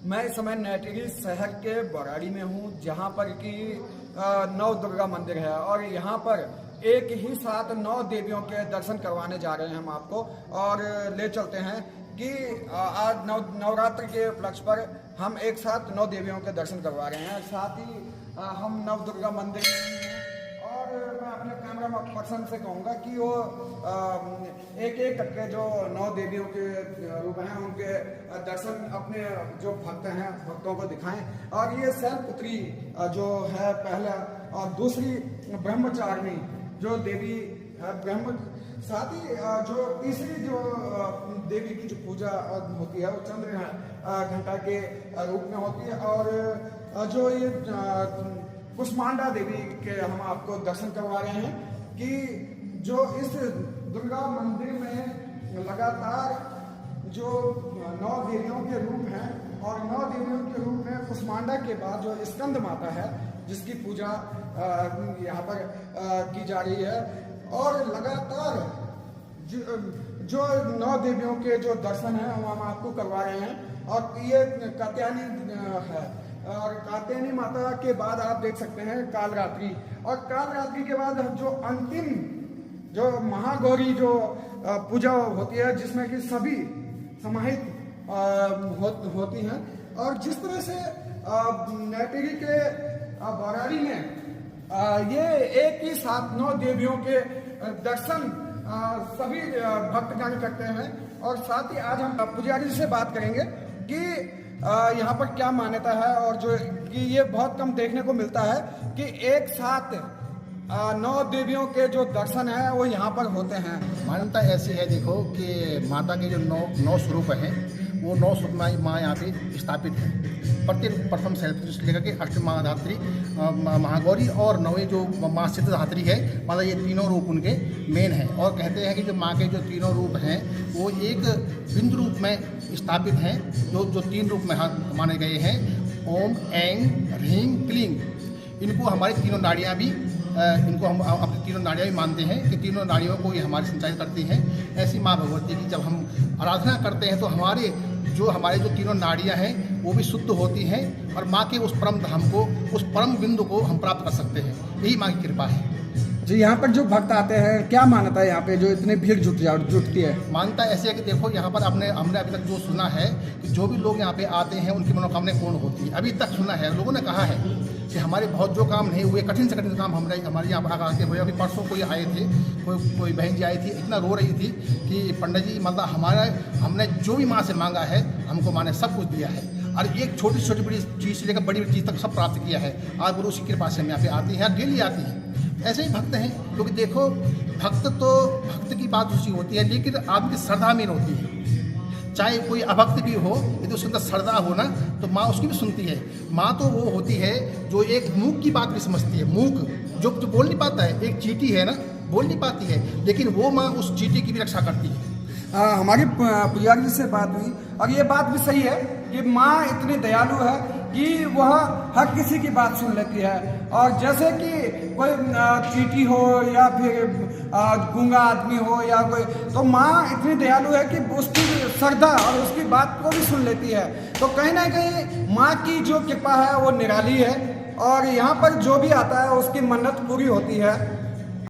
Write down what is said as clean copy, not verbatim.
मैं इस समय नैटेरी शहर के बराड़ी में हूँ, जहाँ पर कि नौ दुर्गा मंदिर है और यहाँ पर एक ही साथ 9 देवियों के दर्शन करवाने जा रहे हैं हम आपको। और ले चलते हैं कि आज नवरात्र के उपलक्ष्य पर हम एक साथ 9 देवियों के दर्शन करवा रहे हैं। साथ ही हम नव दुर्गा मंदिर में हैं और मैं अपने कैमरा पर्सन से कहूँगा कि वो एक एक करके जो 9 देवियों के रूप हैं उनके दर्शन अपने जो भक्त हैं भक्तों को दिखाएं। और ये शैलपुत्री जो है पहला, और दूसरी ब्रह्मचारिणी जो देवी है ब्रह्म, साथ ही जो तीसरी जो देवी की जो पूजा होती है वो चंद्र घंटा के रूप में होती है। और जो ये कुष्मांडा देवी के हम आपको दर्शन करवा रहे हैं कि जो इस दुर्गा मंदिर में लगातार जो 9 देवियों के रूप हैं और 9 देवियों के रूप में कुष्मांडा के बाद जो स्कंद माता है जिसकी पूजा यहाँ पर की जा रही है। और लगातार जो 9 देवियों के जो दर्शन हैं वो हम आपको करवा रहे हैं। और ये कात्यायनी है और कात्यायनी माता के बाद आप देख सकते हैं कालरात्रि, और कालरात्रि के बाद जो अंतिम जो महागौरी जो पूजा होती है जिसमें कि सभी समाहित होती हैं। और जिस तरह से नैटेरी के बराड़ी में ये एक ही साथ 9 देवियों के दर्शन सभी भक्तगण करते हैं। और साथ ही आज हम पुजारी से बात करेंगे कि यहाँ पर क्या मान्यता है और जो कि ये बहुत कम देखने को मिलता है कि एक साथ 9 देवियों के जो दर्शन है वो यहाँ पर होते हैं। मान्यता ऐसी है देखो कि माता के जो 9 स्वरूप हैं वो 9 स्वरूप माँ यहाँ पे स्थापित है। प्रथम शैलपुत्री से लेकर के अष्टम महाधात्री महागौरी और 9वीं जो माँ सिद्धधात्री है, मतलब ये तीनों रूप उनके मेन हैं। और कहते हैं कि जो माँ के जो तीनों रूप हैं वो एक बिंदु रूप में स्थापित हैं। जो 3 रूप में माने गए हैं, ओम ऐं ह्रीं क्लीं। इनको हमारी तीनों नाड़ियाँ भी इनको हम अपनी तीनों नाड़ियाँ भी मानते हैं कि तीनों नाड़ियों को ये हमारी संचालित करती हैं। ऐसी माँ भगवती की जब हम आराधना करते हैं तो हमारे जो तीनों नाड़ियाँ हैं वो भी शुद्ध होती हैं और माँ के उस परम धाम को, उस परम बिंदु को हम प्राप्त कर सकते हैं। यही माँ की कृपा है जी। यहाँ पर जो भक्त आते हैं क्या मान्यता है यहाँ पे जो इतनी भीड़ जुटती है? मान्यता ऐसी है कि देखो यहाँ पर हमने अभी तक जो सुना है कि जो भी लोग यहाँ पे आते हैं उनकी मनोकामनाएं पूर्ण होती है। अभी तक सुना है, लोगों ने कहा है कि हमारे बहुत जो काम नहीं हुए, कठिन से कठिन काम हमारे यहाँ पर आते हुए। अभी परसों कोई आए थे, कोई बहन जी आई थी, इतना रो रही थी कि पंडित जी मतलब हमने जो भी माँ से मांगा है हमको माँ ने सब कुछ दिया है और एक छोटी से छोटी बड़ी चीज़ से लेकर बड़ी बड़ी चीज़ तक सब प्राप्त किया है। आज गुरु की कृपा से हम यहाँ पे आती हैं, डेली आती हैं। ऐसे ही भक्त हैं, क्योंकि देखो भक्त की बात दूसरी होती है, लेकिन आपकी श्रद्धा मेन होती है। चाहे कोई अभक्त भी हो, यदि उसके अंदर श्रद्धा हो ना तो माँ उसकी भी सुनती है। माँ तो वो होती है जो एक मूक की बात भी समझती है। मूक जो बोल नहीं पाता है, एक चींटी है ना, बोल नहीं पाती है, लेकिन वो माँ उस चींटी की भी रक्षा करती है। हमारी पुजारी जी से बात हुई और ये बात भी सही है कि माँ इतनी दयालु है कि वह हर किसी की बात सुन लेती है। और जैसे कि कोई चींटी हो या फिर गूंगा आदमी हो या कोई, तो माँ इतनी दयालु है कि उसकी श्रद्धा और उसकी बात को भी सुन लेती है। तो कहीं ना कहीं माँ की जो कृपा है वो निराली है और यहाँ पर जो भी आता है उसकी मन्नत पूरी होती है।